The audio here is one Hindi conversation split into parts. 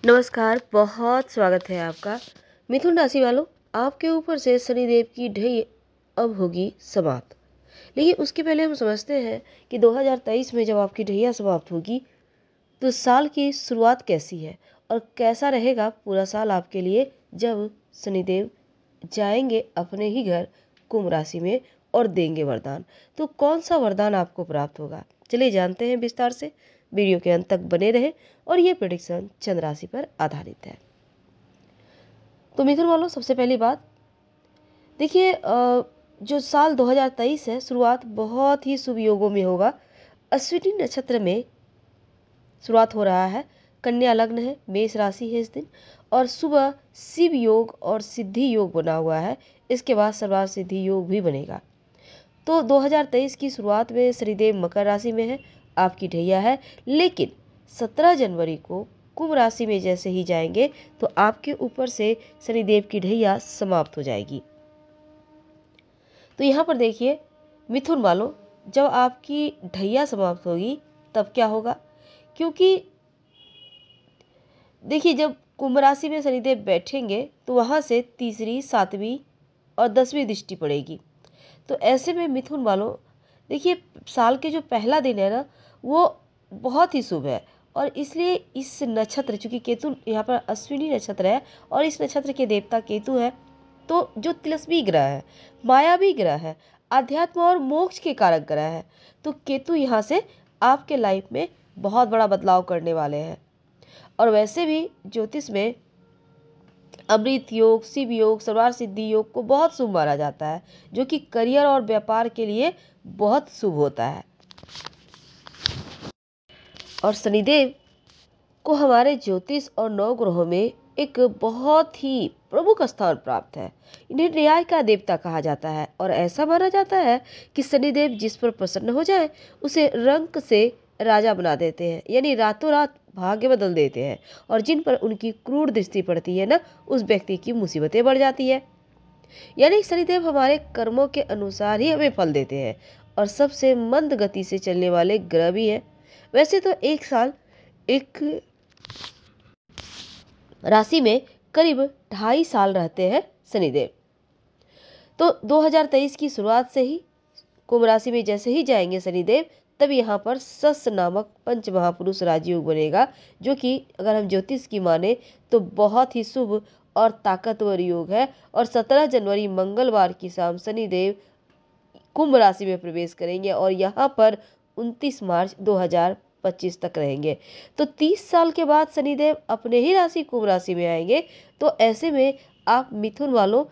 नमस्कार, बहुत स्वागत है आपका। मिथुन राशि वालों, आपके ऊपर से शनिदेव की ढई अब होगी समाप्त। लेकिन उसके पहले हम समझते हैं कि 2023 में जब आपकी ढैया समाप्त होगी तो साल की शुरुआत कैसी है और कैसा रहेगा पूरा साल आपके लिए, जब शनिदेव जाएंगे अपने ही घर कुंभ राशि में और देंगे वरदान। तो कौन सा वरदान आपको प्राप्त होगा, चलिए जानते हैं विस्तार से। वीडियो के अंत तक बने रहें और ये प्रेडिक्शन चंद्र राशि पर आधारित है। तो मिथुन वालों, सबसे पहली बात देखिए, जो साल 2023 है, शुरुआत बहुत ही शुभ योगों में होगा। अश्विनी नक्षत्र में शुरुआत हो रहा है, कन्या लग्न है, मेष राशि है इस दिन, और सुबह शिव योग और सिद्धि योग बना हुआ है। इसके बाद सर्वार्थ सिद्धि योग भी बनेगा। तो 2023 की शुरुआत में शनिदेव मकर राशि में है, आपकी ढैया है। लेकिन 17 जनवरी को कुंभ राशि में जैसे ही जाएंगे तो आपके ऊपर से शनिदेव की ढैया समाप्त हो जाएगी। तो यहाँ पर देखिए मिथुन वालों, जब आपकी ढैया समाप्त होगी तब क्या होगा, क्योंकि देखिए जब कुंभ राशि में शनिदेव बैठेंगे तो वहाँ से तीसरी, सातवीं और 10वीं दृष्टि पड़ेगी। तो ऐसे में मिथुन वालों देखिए, साल के जो पहला दिन है ना, वो बहुत ही शुभ है। और इसलिए इस नक्षत्र, चूंकि केतु यहाँ पर अश्विनी नक्षत्र है और इस नक्षत्र के देवता केतु है, तो जो तिलस्मी ग्रह है, मायावी ग्रह है, अध्यात्म और मोक्ष के कारक ग्रह है, तो केतु यहाँ से आपके लाइफ में बहुत बड़ा बदलाव करने वाले हैं। और वैसे भी ज्योतिष में अमृत योग, शिव योग, सर्वार्थ सिद्धि योग को बहुत शुभ माना जाता है, जो कि करियर और व्यापार के लिए बहुत शुभ होता है। और शनिदेव को हमारे ज्योतिष और नौ ग्रहों में एक बहुत ही प्रमुख स्थान प्राप्त है। इन्हें न्याय का देवता कहा जाता है और ऐसा माना जाता है कि शनिदेव जिस पर प्रसन्न हो जाए उसे रंक से राजा बना देते हैं, यानी रातों रात भाग्य बदल देते हैं। और जिन पर उनकी क्रूर दृष्टि पड़ती है ना, उस व्यक्ति की मुसीबतें बढ़ जाती है। यानी शनिदेव हमारे कर्मों के अनुसार ही हमें फल देते हैं और सबसे मंद गति से चलने वाले ग्रह भी हैं। वैसे तो एक साल एक राशि में करीब 2.5 साल रहते हैं शनिदेव। तो 2023 की शुरुआत से ही कुंभ राशि में जैसे ही जाएंगे शनिदेव, तब यहाँ पर सस नामक पंच महापुरुष राजयोग बनेगा, जो कि अगर हम ज्योतिष की माने तो बहुत ही शुभ और ताकतवर योग है। और 17 जनवरी मंगलवार की शाम शनिदेव कुंभ राशि में प्रवेश करेंगे और यहाँ पर 29 मार्च 2025 तक रहेंगे। तो 30 साल के बाद शनिदेव अपने ही राशि कुंभ राशि में आएंगे। तो ऐसे में आप मिथुन वालों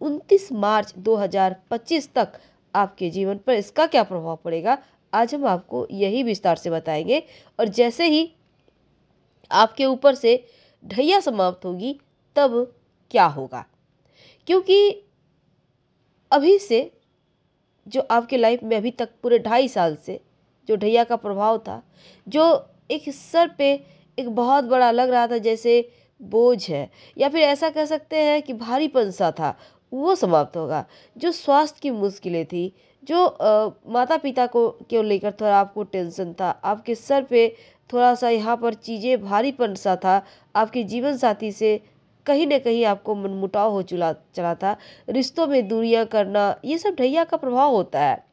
29 मार्च 2025 तक आपके जीवन पर इसका क्या प्रभाव पड़ेगा, आज हम आपको यही विस्तार से बताएंगे। और जैसे ही आपके ऊपर से ढैया समाप्त होगी तब क्या होगा, क्योंकि अभी से जो आपके लाइफ में अभी तक पूरे 2.5 साल से जो ढैया का प्रभाव था, जो एक सर पे एक बहुत बड़ा लग रहा था जैसे बोझ है, या फिर ऐसा कह सकते हैं कि भारीपन सा था, वो समाप्त होगा। जो स्वास्थ्य की मुश्किलें थी, जो माता पिता को लेकर थोड़ा आपको टेंशन था, आपके सर पे थोड़ा सा यहाँ पर चीज़ें भारीपन सा था, आपके जीवन साथी से कहीं न कहीं आपको मनमुटाव हो चला था, रिश्तों में दूरियां करना, ये सब ढैया का प्रभाव होता है।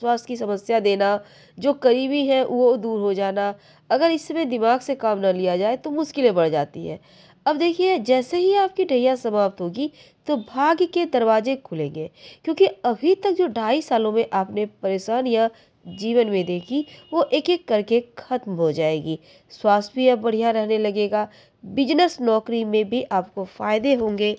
स्वास्थ्य की समस्या देना, जो करीबी है वो दूर हो जाना, अगर इस समय दिमाग से काम न लिया जाए तो मुश्किलें बढ़ जाती है। अब देखिए, जैसे ही आपकी ढैया समाप्त होगी तो भाग्य के दरवाजे खुलेंगे, क्योंकि अभी तक जो 2.5 सालों में आपने परेशानियां जीवन में देखी, वो एक एक करके खत्म हो जाएगी। स्वास्थ्य भी अब बढ़िया रहने लगेगा, बिजनेस नौकरी में भी आपको फायदे होंगे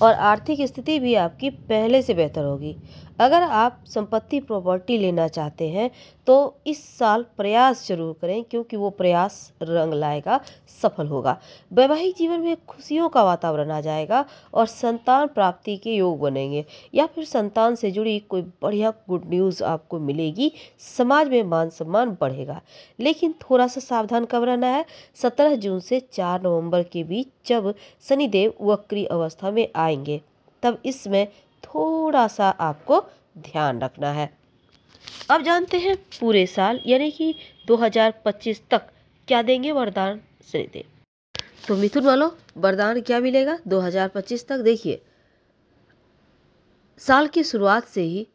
और आर्थिक स्थिति भी आपकी पहले से बेहतर होगी। अगर आप संपत्ति प्रॉपर्टी लेना चाहते हैं तो इस साल प्रयास जरूर करें, क्योंकि वो प्रयास रंग लाएगा, सफल होगा। वैवाहिक जीवन में खुशियों का वातावरण आ जाएगा और संतान प्राप्ति के योग बनेंगे, या फिर संतान से जुड़ी कोई बढ़िया गुड न्यूज़ आपको मिलेगी। समाज में मान सम्मान बढ़ेगा। लेकिन थोड़ा सा सावधान कब रहना है, 17 जून से 4 नवंबर के बीच जब शनिदेव वक्री अवस्था में आएंगे, तब इसमें थोड़ा सा आपको ध्यान रखना है। अब जानते हैं पूरे साल यानी कि 2025 तक क्या देंगे वरदान शनिदेव। तो मिथुन वालों, वरदान क्या मिलेगा 2025 तक? देखिए, साल की शुरुआत से ही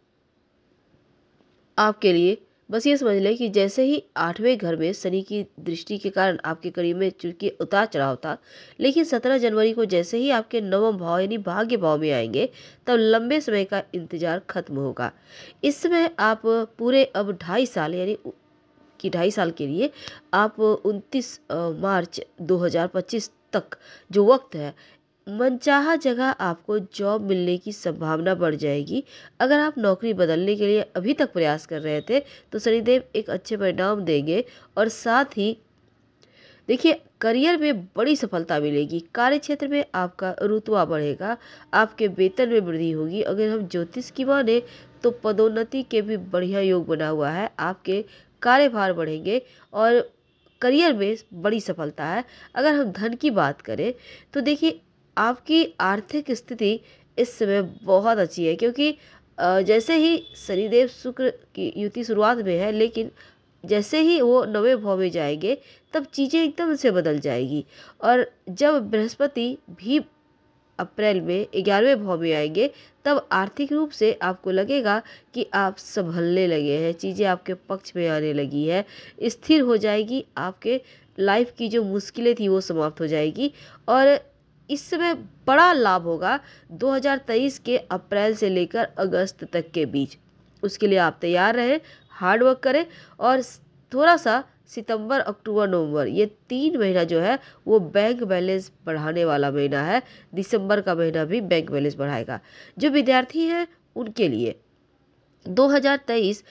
आपके लिए बस ये समझ लें कि जैसे ही 8वें घर में शनि की दृष्टि के कारण आपके करियर में चूंकि उतार चढ़ाव था, लेकिन 17 जनवरी को जैसे ही आपके नवम भाव यानी भाग्य भाव में आएंगे, तब लंबे समय का इंतजार खत्म होगा। इस समय आप पूरे अब 2.5 साल यानी कि 2.5 साल के लिए आप 29 मार्च 2025 तक जो वक्त है, मनचाहा जगह आपको जॉब मिलने की संभावना बढ़ जाएगी। अगर आप नौकरी बदलने के लिए अभी तक प्रयास कर रहे थे, तो शनिदेव एक अच्छे परिणाम देंगे। और साथ ही देखिए, करियर में बड़ी सफलता मिलेगी, कार्य क्षेत्र में आपका रुतबा बढ़ेगा, आपके वेतन में वृद्धि होगी। अगर हम ज्योतिष की माने तो पदोन्नति के भी बढ़िया योग बना हुआ है, आपके कार्यभार बढ़ेंगे और करियर में बड़ी सफलता है। अगर हम धन की बात करें तो देखिए, आपकी आर्थिक स्थिति इस समय बहुत अच्छी है, क्योंकि जैसे ही शनिदेव शुक्र की युति शुरुआत में है, लेकिन जैसे ही वो 9वें भाव में जाएंगे, तब चीज़ें एकदम से बदल जाएगी। और जब बृहस्पति भी अप्रैल में 11वें भाव में आएंगे, तब आर्थिक रूप से आपको लगेगा कि आप संभलने लगे हैं, चीज़ें आपके पक्ष में आने लगी है, स्थिर हो जाएगी। आपके लाइफ की जो मुश्किलें थी वो समाप्त हो जाएगी। और इस समय बड़ा लाभ होगा 2023 के अप्रैल से लेकर अगस्त तक के बीच। उसके लिए आप तैयार रहें, हार्ड वर्क करें। और थोड़ा सा सितंबर, अक्टूबर, नवंबर, ये 3 महीना जो है वो बैंक बैलेंस बढ़ाने वाला महीना है। दिसंबर का महीना भी बैंक बैलेंस बढ़ाएगा। जो विद्यार्थी हैं उनके लिए 2023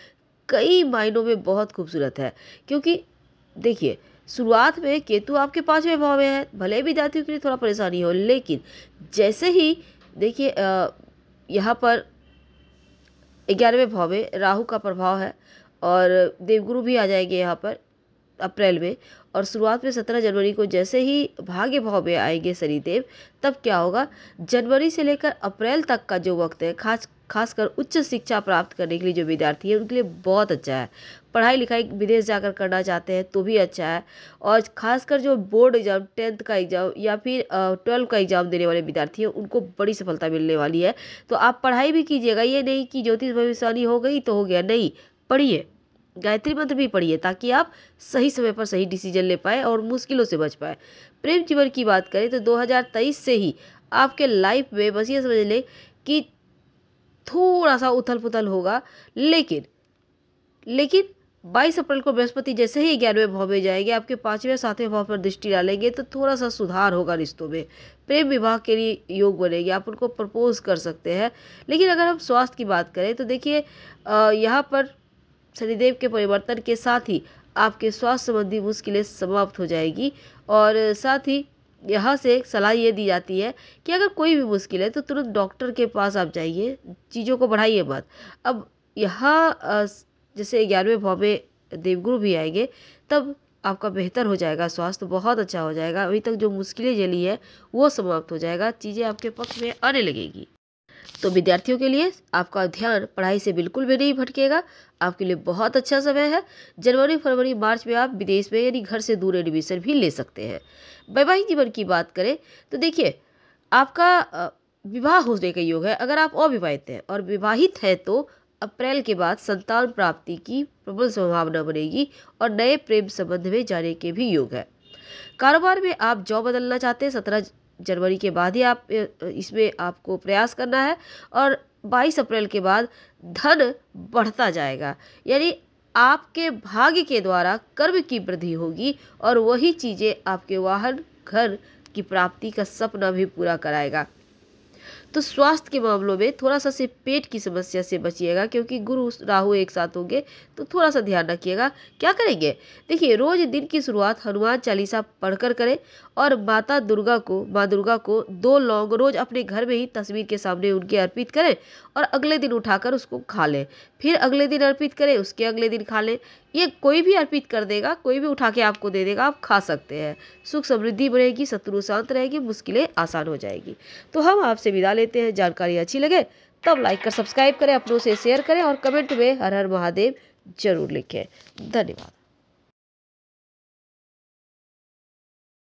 कई मायनों में बहुत खूबसूरत है, क्योंकि देखिए, शुरुआत में केतु आपके 5वें भाव में है। भले ही विद्यार्थियों के लिए थोड़ा परेशानी हो, लेकिन जैसे ही देखिए यहाँ पर 11वें भाव में राहु का प्रभाव है और देवगुरु भी आ जाएंगे यहाँ पर अप्रैल में। और शुरुआत में 17 जनवरी को जैसे ही भाग्य भाव में आएंगे शनिदेव, तब क्या होगा, जनवरी से लेकर अप्रैल तक का जो वक्त है, खासकर उच्च शिक्षा प्राप्त करने के लिए जो विद्यार्थी है उनके लिए बहुत अच्छा है। पढ़ाई लिखाई विदेश जाकर करना चाहते हैं तो भी अच्छा है। और खासकर जो बोर्ड एग्जाम, 10th का एग्जाम या फिर 12 का एग्जाम देने वाले विद्यार्थी हैं, उनको बड़ी सफलता मिलने वाली है। तो आप पढ़ाई भी कीजिएगा, ये नहीं कि ज्योतिष भविष्यवाणी हो गई तो हो गया, नहीं, पढ़िए, गायत्री मंत्र भी पढ़िए, ताकि आप सही समय पर सही डिसीजन ले पाए और मुश्किलों से बच पाए। प्रेम जीवन की बात करें तो 2023 से ही आपके लाइफ में बस ये समझ लें कि थोड़ा सा उथल पुथल होगा, लेकिन 22 अप्रैल को बृहस्पति जैसे ही 11वें भाव में जाएंगे, आपके 5वें 7वें भाव पर दृष्टि डालेंगे, तो थोड़ा सा सुधार होगा रिश्तों में। प्रेम विवाह के लिए योग बनेंगे, आप उनको प्रपोज कर सकते हैं। लेकिन अगर हम स्वास्थ्य की बात करें तो देखिए, यहाँ पर शनिदेव के परिवर्तन के साथ ही आपके स्वास्थ्य संबंधी मुश्किलें समाप्त हो जाएगी। और साथ ही यहाँ से सलाह ये दी जाती है कि अगर कोई भी मुश्किल है तो तुरंत डॉक्टर के पास आप जाइए, चीज़ों को बढ़ाइए मत। अब यहाँ जैसे 11वें भाव में देवगुरु भी आएंगे, तब आपका बेहतर हो जाएगा, स्वास्थ्य बहुत अच्छा हो जाएगा। अभी तक जो मुश्किलें झेली है वो समाप्त हो जाएगा, चीज़ें आपके पक्ष में आने लगेगी। तो विद्यार्थियों के लिए आपका ध्यान पढ़ाई से बिल्कुल भी नहीं भटकेगा, आपके लिए बहुत अच्छा समय है। जनवरी, फरवरी, मार्च में आप विदेश में यानी घर से दूर एडमिशन भी ले सकते हैं। वैवाहिक जीवन की बात करें तो देखिए, आपका विवाह होने का योग है। अगर आप अविवाहित हैं और विवाहित हैं तो अप्रैल के बाद संतान प्राप्ति की प्रबल संभावना बनेगी और नए प्रेम संबंध में जाने के भी योग है। कारोबार में आप जॉब बदलना चाहते हैं, 17 जनवरी के बाद ही आप इसमें आपको प्रयास करना है। और 22 अप्रैल के बाद धन बढ़ता जाएगा, यानी आपके भाग्य के द्वारा कर्म की वृद्धि होगी और वही चीज़ें आपके वाहन, घर की प्राप्ति का सपना भी पूरा कराएगा। तो स्वास्थ्य के मामलों में थोड़ा सा से पेट की समस्या से बचिएगा, क्योंकि गुरु राहु एक साथ होंगे, तो थोड़ा सा ध्यान रखिएगा। क्या करेंगे, देखिए, रोज दिन की शुरुआत हनुमान चालीसा पढ़कर करें और माँ दुर्गा को 2 लौंग रोज अपने घर में ही तस्वीर के सामने उनके अर्पित करें और अगले दिन उठाकर उसको खा लें। फिर अगले दिन अर्पित करें, उसके अगले दिन खा लें। ये कोई भी अर्पित कर देगा, कोई भी उठा के आपको दे देगा, आप खा सकते हैं। सुख समृद्धि बढ़ेगी, शत्रु शांत रहेगी, मुश्किलें आसान हो जाएगी। तो हम आपसे विदा लेते हैं। जानकारी अच्छी लगे तब लाइक कर सब्सक्राइब करें, अपनों से शेयर करें और कमेंट में हर हर महादेव जरूर लिखें। धन्यवाद।